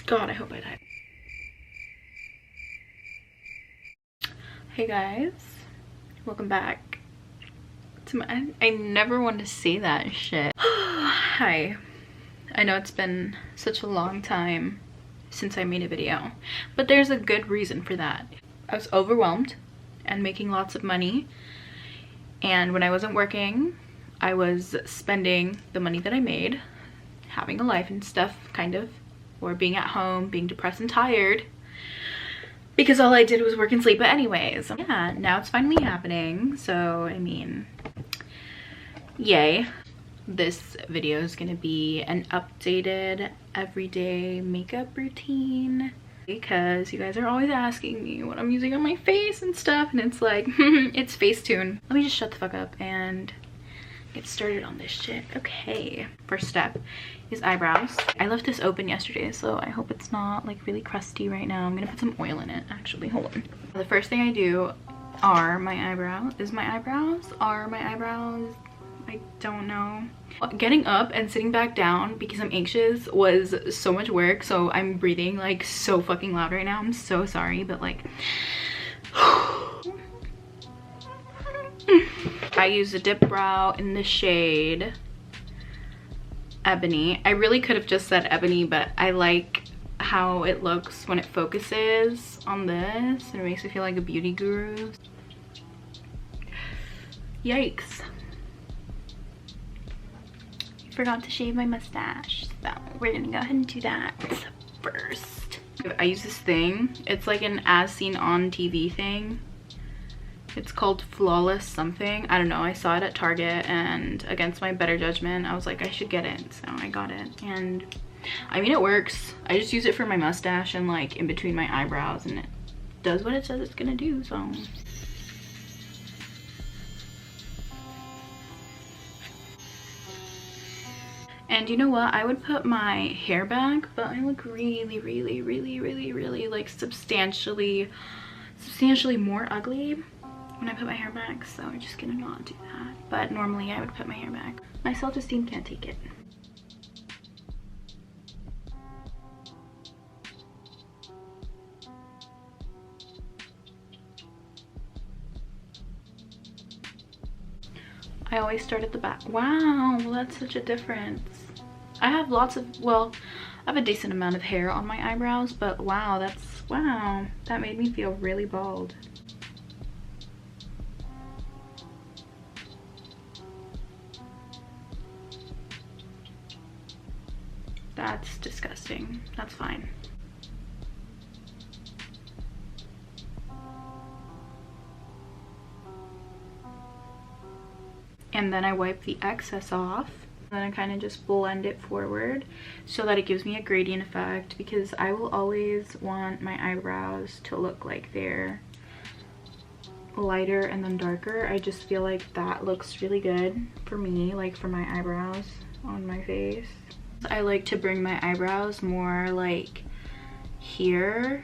God, I hope I die. Hey guys, welcome back to my, I never want to say that shit. Hi, I know it's been such a long time since I made a video, but there's a good reason for that. I was overwhelmed and making lots of money, and when I wasn't working, I was spending the money that I made, having a life and stuff, kind of, or being at home, being depressed and tired, because all I did was work and sleep. But anyways, yeah, now it's finally happening. So, I mean, yay. This video is gonna be an updated everyday makeup routine, because you guys are always asking me what I'm using on my face and stuff, and it's like, it's Facetune. Let me just shut the fuck up and get started on this shit. Okay, first step is eyebrows. I left this open yesterday, so I hope it's not like really crusty right now. I'm gonna put some oil in it, actually. Hold on. The first thing I do are my eyebrows. I don't know. Getting up and sitting back down because I'm anxious was so much work, so I'm breathing like so fucking loud right now. I'm so sorry, but like I use a dip brow in the shade Ebony. I really could have just said Ebony, but I like how it looks when it focuses on this. It makes me feel like a beauty guru. Yikes. Forgot to shave my mustache, so we're gonna go ahead and do that first. I use this thing. It's like an as seen on TV thing. It's called Flawless something. I don't know. I saw it at Target, and against my better judgment, I was like, I should get it. So I got it. And I mean, it works. I just use it for my mustache and like in between my eyebrows, and it does what it says it's gonna do, so. And you know what? I would put my hair back, but I look really like substantially more ugly when I put my hair back, so I'm just gonna not do that. But normally I would put my hair back. My self-esteem can't take it. I always start at the back. Wow, well, that's such a difference. I have lots of, well, I have a decent amount of hair on my eyebrows, but wow, that made me feel really bald. That's disgusting. That's fine. And then I wipe the excess off. Then I kind of just blend it forward so that it gives me a gradient effect, because I will always want my eyebrows to look like they're lighter and then darker. I just feel like that looks really good for me, like for my eyebrows on my face. I like to bring my eyebrows more like here,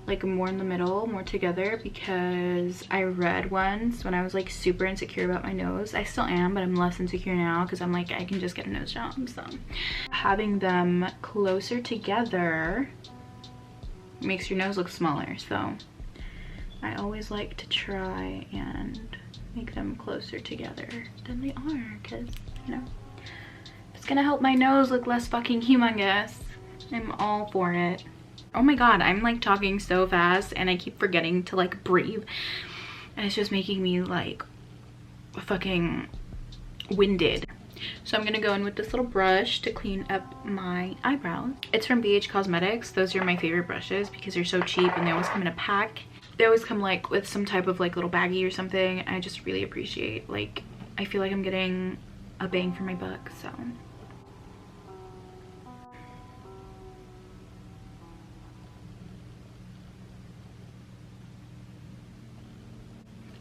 like more in the middle, more together, because I read once when I was like super insecure about my nose. I still am, but I'm less insecure now because I'm like, I can just get a nose job. So having them closer together makes your nose look smaller, so I always like to try and make them closer together than they are, because, you know, it's gonna help my nose look less fucking humongous. I'm all for it. Oh my god, I'm like talking so fast and I keep forgetting to like breathe, and it's just making me like fucking winded. So I'm gonna go in with this little brush to clean up my eyebrows. It's from BH Cosmetics. Those are my favorite brushes because they're so cheap and they always come in a pack. They always come like with some type of like little baggie or something. I just really appreciate, like, I feel like I'm getting a bang for my buck, so.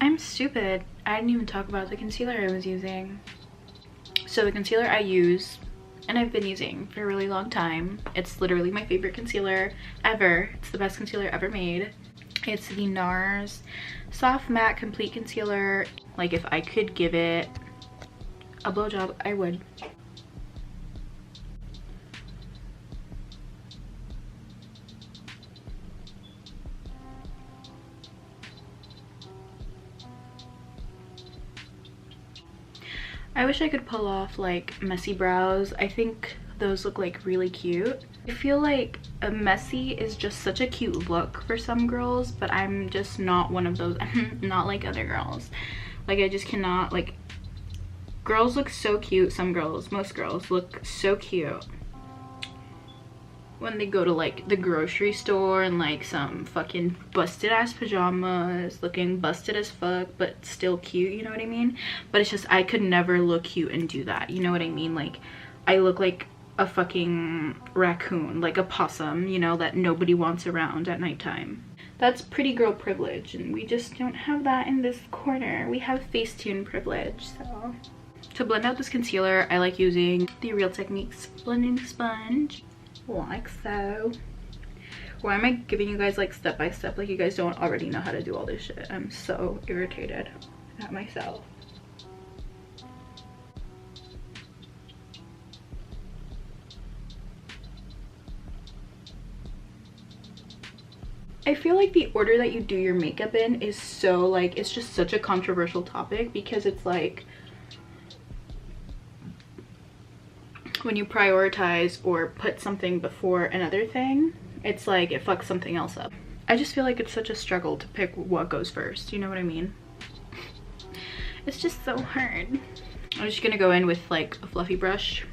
I'm stupid. I didn't even talk about the concealer I was using. So the concealer I use, and I've been using for a really long time, it's literally my favorite concealer ever. It's the best concealer ever made. It's the NARS Soft Matte Complete Concealer. Like, if I could give it a blowjob, I would. I wish I could pull off like messy brows. I think those look like really cute. I feel like a messy is just such a cute look for some girls, but I'm just not one of those. I'm not like other girls. Like I just cannot, like, girls look so cute. Some girls, most girls look so cute when they go to like the grocery store and like some fucking busted ass pajamas, looking busted as fuck but still cute, you know what I mean? But it's just, I could never look cute and do that, you know what I mean? Like I look like a fucking raccoon, like a possum, you know, that nobody wants around at nighttime. That's pretty girl privilege, and we just don't have that in this corner. We have Facetune privilege. So to blend out this concealer, I like using the Real Techniques blending sponge, like so. Why am I giving you guys like step by step, like you guys don't already know how to do all this shit? I'm so irritated at myself. I feel like the order that you do your makeup in is so, like, it's just such a controversial topic, because it's like when you prioritize or put something before another thing, it's like it fucks something else up. I just feel like it's such a struggle to pick what goes first, you know what I mean? It's just so hard. I'm just gonna go in with like a fluffy brush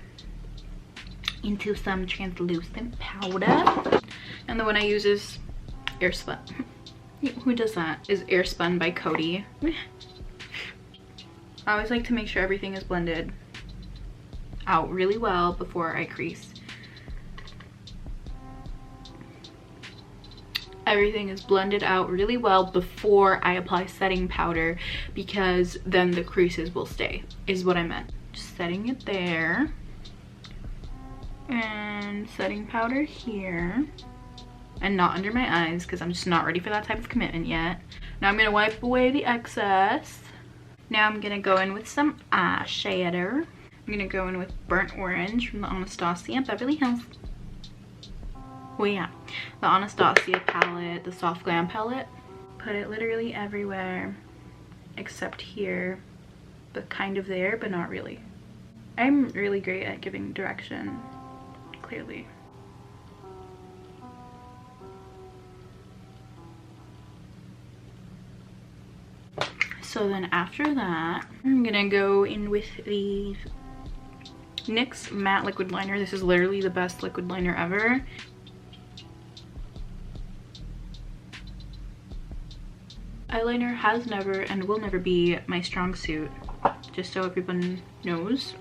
into some translucent powder, and the one I use is Airspun. Who does that? Is Airspun by Cody. I always like to make sure everything is blended out really well before I crease. Everything is blended out really well before I apply setting powder, because then the creases will stay, is what I meant. Just setting it there and setting powder here, and not under my eyes because I'm just not ready for that type of commitment yet. Now I'm gonna wipe away the excess. Now I'm gonna go in with some eyeshadow. I'm gonna go in with Burnt Orange from the Anastasia Beverly Hills. Oh yeah, the Anastasia palette, the Soft Glam palette. Put it literally everywhere except here, but kind of there, but not really. I'm really great at giving direction, clearly. So then after that, I'm gonna go in with the NYX matte liquid liner. This is literally the best liquid liner ever. Eyeliner has never and will never be my strong suit, just so everyone knows.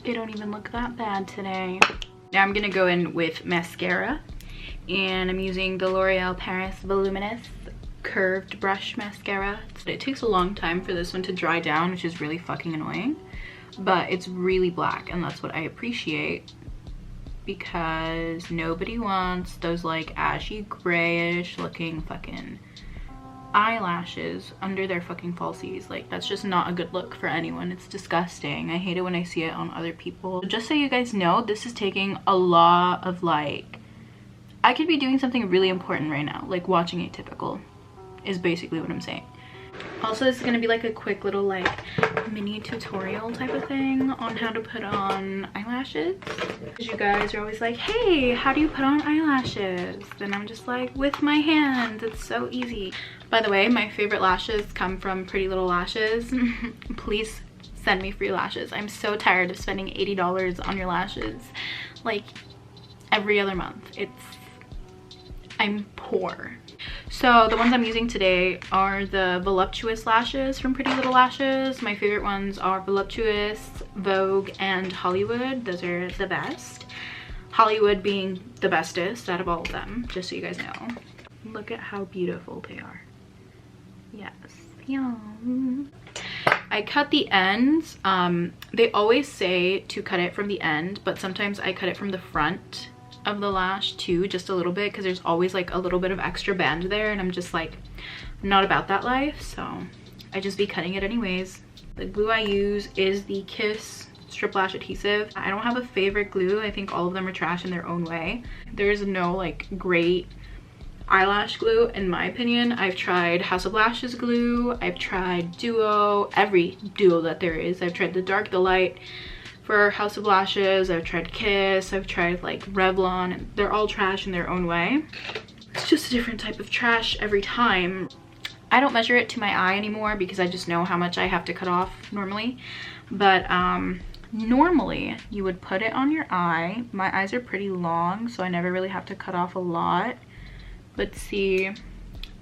They don't even look that bad today. Now I'm gonna go in with mascara, and I'm using the L'Oreal Paris Voluminous Curved Brush Mascara. It takes a long time for this one to dry down, which is really fucking annoying, but it's really black, and that's what I appreciate, because nobody wants those like ashy grayish looking fucking eyelashes under their fucking falsies. Like, that's just not a good look for anyone. It's disgusting. I hate it when I see it on other people. Just so you guys know, this is taking a lot of, like, I could be doing something really important right now, like watching Atypical is basically what I'm saying. Also, this is gonna be like a quick little like mini tutorial type of thing on how to put on eyelashes, because you guys are always like, hey, how do you put on eyelashes? And I'm just like, with my hands, it's so easy. By the way, my favorite lashes come from Pretty Little Lashes. Please send me free lashes. I'm so tired of spending $80 on your lashes like every other month. I'm poor. So the ones I'm using today are the Voluptuous lashes from Pretty Little Lashes. My favorite ones are Voluptuous, Vogue, and Hollywood. Those are the best. Hollywood being the bestest out of all of them, just so you guys know. Look at how beautiful they are. Yes. Yum. I cut the ends. They always say to cut it from the end, but sometimes I cut it from the front of the lash too, just a little bit, because there's always like a little bit of extra band there, and I'm just like not about that life, so I just be cutting it anyways. The glue I use is the Kiss strip lash adhesive. I don't have a favorite glue. I think all of them are trash in their own way. There's no like great eyelash glue in my opinion. I've tried House of Lashes glue, I've tried Duo, every Duo that there is. I've tried the dark, the light for House of Lashes, I've tried Kiss, I've tried like Revlon, and they're all trash in their own way. It's just a different type of trash every time. I don't measure it to my eye anymore because I just know how much I have to cut off normally. But normally you would put it on your eye. My eyes are pretty long, so I never really have to cut off a lot. But see,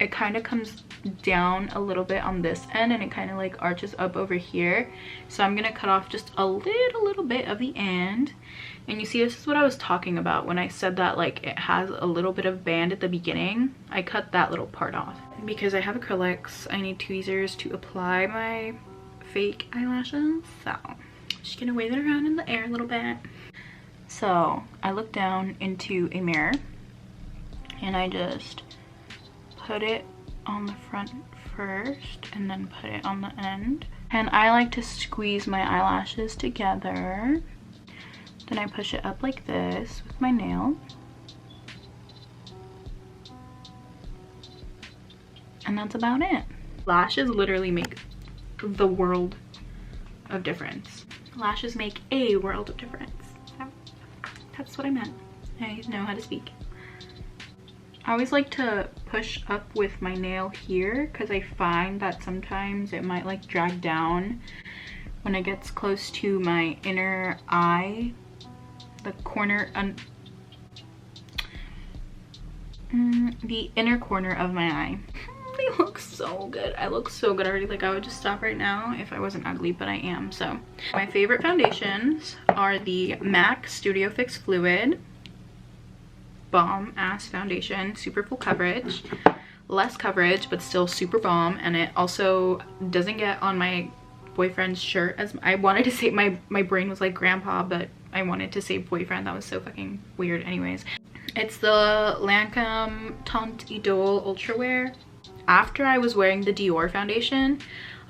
it kind of comes down a little bit on this end and it kind of like arches up over here. So I'm gonna cut off just a little bit of the end. And you see, this is what I was talking about when I said that like it has a little bit of band at the beginning. I cut that little part off. Because I have acrylics, I need tweezers to apply my fake eyelashes. So I'm just gonna wave it around in the air a little bit. So I look down into a mirror and I just put it on the front first and then put it on the end. And I like to squeeze my eyelashes together. Then I push it up like this with my nail. And that's about it. Lashes literally make the world of difference. Lashes make a world of difference. That's what I meant. I know how to speak. I always like to push up with my nail here because I find that sometimes it might like drag down when it gets close to my inner eye, the corner, the inner corner of my eye. They look so good. I look so good already. Like I would just stop right now if I wasn't ugly, but I am. So my favorite foundations are the MAC Studio Fix Fluid Bomb Ass Foundation, super full coverage, less coverage but still super bomb, and it also doesn't get on my boyfriend's shirt. As I wanted to say, my brain was like grandpa, but I wanted to say boyfriend. That was so fucking weird. Anyways, it's the Lancome Teint Idole Ultra Wear. After I was wearing the Dior foundation,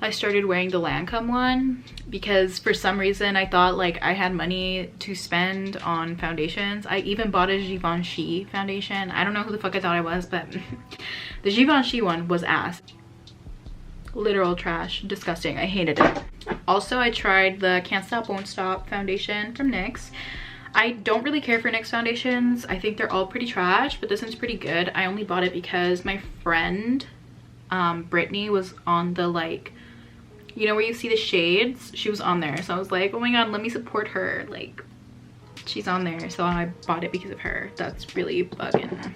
I started wearing the Lancome one because for some reason I thought like I had money to spend on foundations. I even bought a Givenchy foundation. I don't know who the fuck I thought I was, but the Givenchy one was ass. Literal trash, disgusting. I hated it. Also, I tried the Can't Stop Won't Stop foundation from NYX. I don't really care for NYX foundations. I think they're all pretty trash, but this one's pretty good. I only bought it because my friend Brittany was on the like, you know where you see the shades? She was on there, so I was like, oh my god, let me support her, like she's on there. So I bought it because of her. That's really bugging.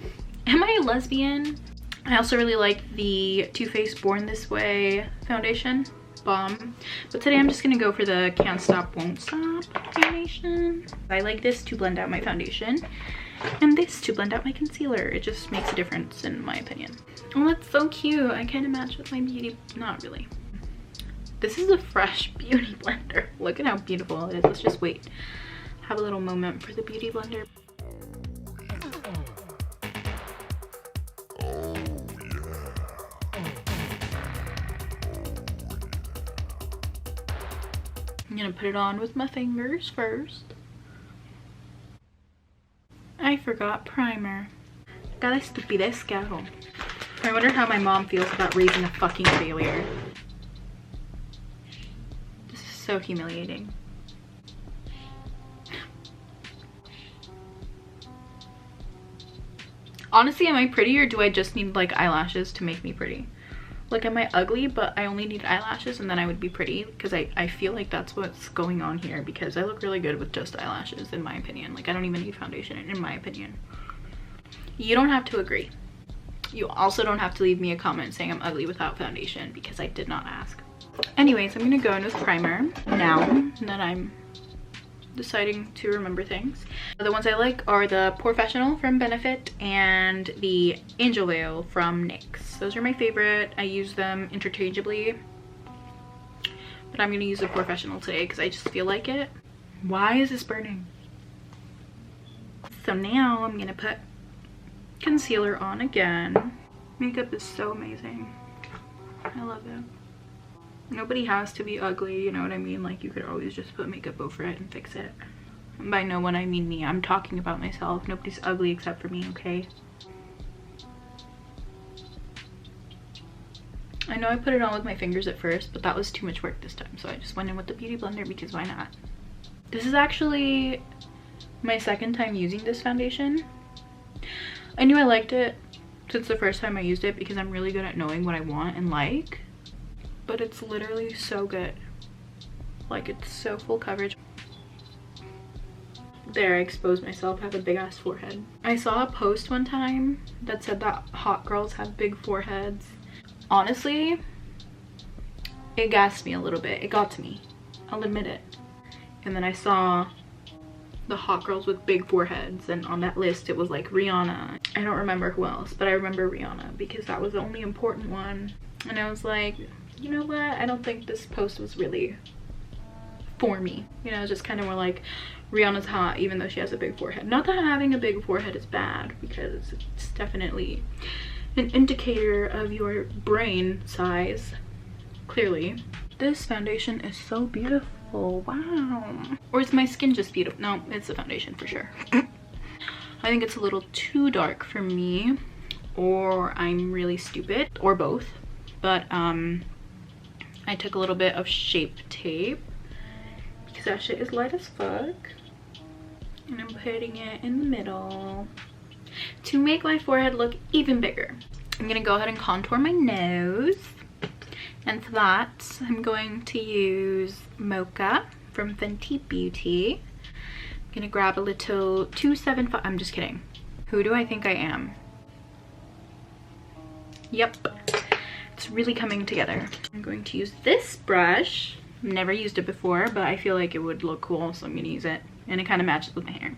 Am I a lesbian? I also really like the Too Faced Born This Way foundation. Bomb. But today I'm just gonna go for the Can't Stop Won't Stop foundation. I like this to blend out my foundation and this to blend out my concealer. It just makes a difference in my opinion. Oh, that's so cute. I kind of match with my beauty. Not really. This is a fresh beauty blender. Look at how beautiful it is. Let's just wait. Have a little moment for the beauty blender. I'm gonna put it on with my fingers first. I forgot primer. Cada estupidez que hago. I wonder how my mom feels about raising a fucking failure. This is so humiliating. Honestly, am I pretty or do I just need like eyelashes to make me pretty? Like, am I ugly but I only need eyelashes and then I would be pretty? Because I feel like that's what's going on here, because I look really good with just eyelashes in my opinion. Like, I don't even need foundation in my opinion. You don't have to agree. You also don't have to leave me a comment saying I'm ugly without foundation, because I did not ask. Anyways, I'm gonna go in with primer now that I'm deciding to remember things. The ones I like are the Professional from Benefit and the Angel Veil from NYX. Those are my favorite. I use them interchangeably, but I'm gonna use the Professional today because I just feel like it. Why is this burning? So now I'm gonna put concealer on again. Makeup is so amazing. I love it. Nobody has to be ugly, you know what I mean? Like, you could always just put makeup over it and fix it. And by no one I mean me. I'm talking about myself. Nobody's ugly except for me, okay? I know I put it on with my fingers at first, but that was too much work this time, so I just went in with the beauty blender because why not? This is actually my second time using this foundation. I knew I liked it since the first time I used it because I'm really good at knowing what I want and like, but it's literally so good. Like, it's so full coverage. There, I exposed myself. I have a big ass forehead. I saw a post one time that said that hot girls have big foreheads. Honestly, it gassed me a little bit. It got to me, I'll admit it. And then I saw the hot girls with big foreheads, and on that list it was like Rihanna. I don't remember who else, but I remember Rihanna because that was the only important one. And I was like, you know what, I don't think this post was really for me. You know, just kind of more like, Rihanna's hot even though she has a big forehead. Not that having a big forehead is bad, because it's definitely an indicator of your brain size, clearly. This foundation is so beautiful, wow. Or is my skin just beautiful? No, it's the foundation for sure. I think it's a little too dark for me, or I'm really stupid, or both. But I took a little bit of Shape Tape because that shit is light as fuck, and I'm putting it in the middle to make my forehead look even bigger. I'm gonna go ahead and contour my nose, and for that I'm going to use Mocha from Fenty Beauty. I'm gonna grab a little 275. I'm just kidding. Who do I think I am? Yep, it's really coming together. I'm going to use this brush. Never used it before, but I feel like it would look cool, so I'm gonna use it, and it kind of matches with my hair.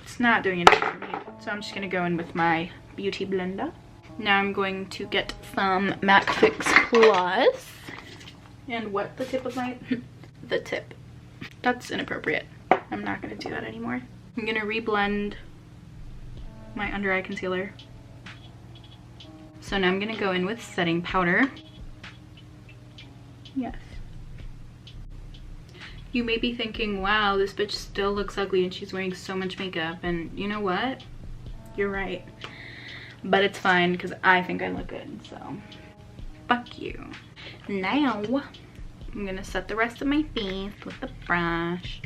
It's not doing anything for me, so I'm just gonna go in with my beauty blender. Now I'm going to get some MAC Fix Plus and wet the tip of my the tip. That's inappropriate. I'm not gonna do that anymore. I'm gonna reblend my under eye concealer. So now I'm gonna go in with setting powder. Yes. You may be thinking, wow, this bitch still looks ugly and she's wearing so much makeup. And you know what? You're right. But it's fine because I think I look good, so fuck you. Now, I'm gonna set the rest of my face with the brush.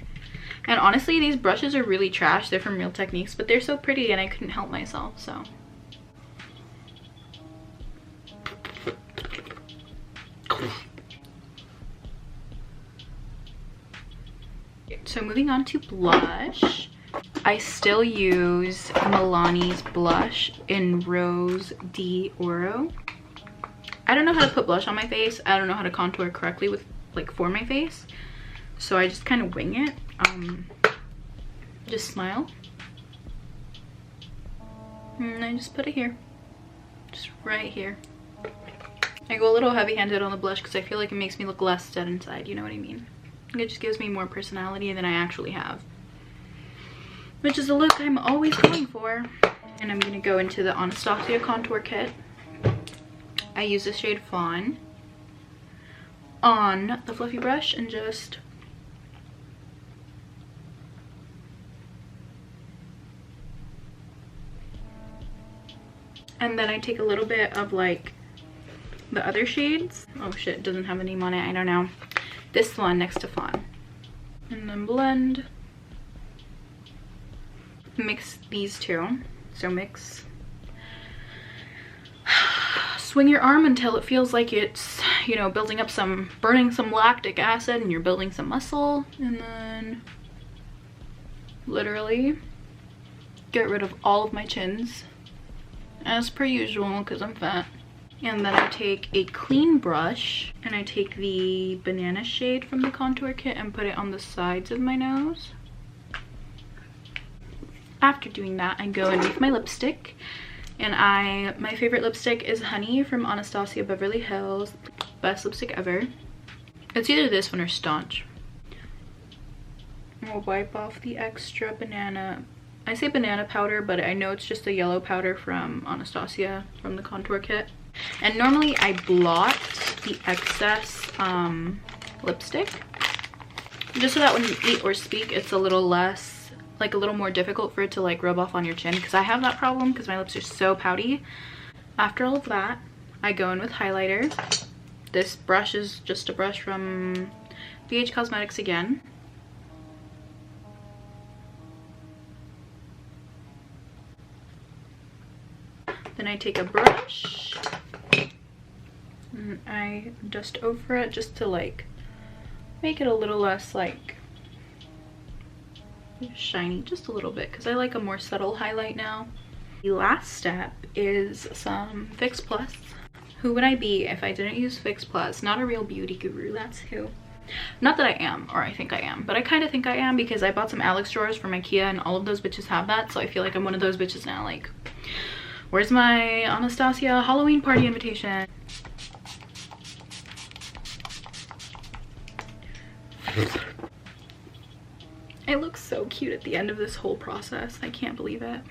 And honestly, these brushes are really trash. They're from Real Techniques, but they're so pretty and I couldn't help myself, so. So moving on to blush. I still use Milani's blush in Rose d'Oro. I don't know how to put blush on my face. I don't know how to contour correctly with, like, for my face. So I just kind of wing it. Just smile. And I just put it here. Just right here. I go a little heavy-handed on the blush because I feel like it makes me look less dead inside, you know what I mean? It just gives me more personality than I actually have, which is a look I'm always going for. And I'm gonna go into the Anastasia contour kit. I use the shade Fawn on the fluffy brush and just and then I take a little bit of like the other shades. Oh shit, it doesn't have a name on it, I don't know. This one next to Fawn. And then blend. Mix these two. So mix. Swing your arm until it feels like it's, you know, building up some, burning some lactic acid and you're building some muscle. And then literally get rid of all of my chins as per usual because I'm fat. And then I take a clean brush and I take the banana shade from the contour kit and put it on the sides of my nose. After doing that, I go in with my lipstick, and my favorite lipstick is Honey from Anastasia Beverly Hills. Best lipstick ever. It's either this one or Staunch. I'll wipe off the extra banana. I say banana powder, but I know it's just a yellow powder from Anastasia from the contour kit. And normally I blot the excess lipstick, just so that when you eat or speak, it's a little less, like a little more difficult for it to like rub off on your chin, because I have that problem because my lips are so pouty. After all of that, I go in with highlighter. This brush is just a brush from BH Cosmetics again. Then I take a brush and I dust over it just to like make it a little less like shiny, just a little bit, because I like a more subtle highlight now. The last step is some Fix Plus. Who would I be if I didn't use Fix Plus? Not a real beauty guru, that's who. Not that I am, or I think I am, but I kind of think I am, because I bought some Alex drawers from Ikea and all of those bitches have that, so I feel like I'm one of those bitches now. Like, where's my Anastasia Halloween party invitation? It looks so cute at the end of this whole process. I can't believe it.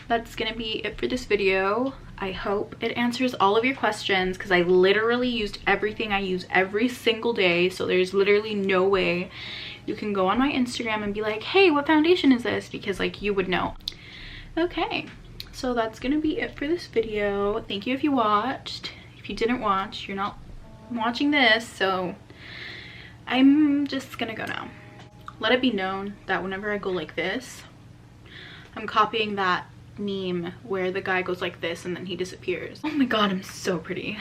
That's gonna be it for this video. I hope it answers all of your questions, because I literally used everything I use every single day, so there's literally no way you can go on my Instagram and be like, hey, what foundation is this? Because like you would know. Okay, so that's gonna be it for this video. Thank you if you watched. If you didn't watch, you're not watching this, so I'm just gonna go now. Let it be known that whenever I go like this, I'm copying that meme where the guy goes like this and then he disappears. Oh my god, I'm so pretty.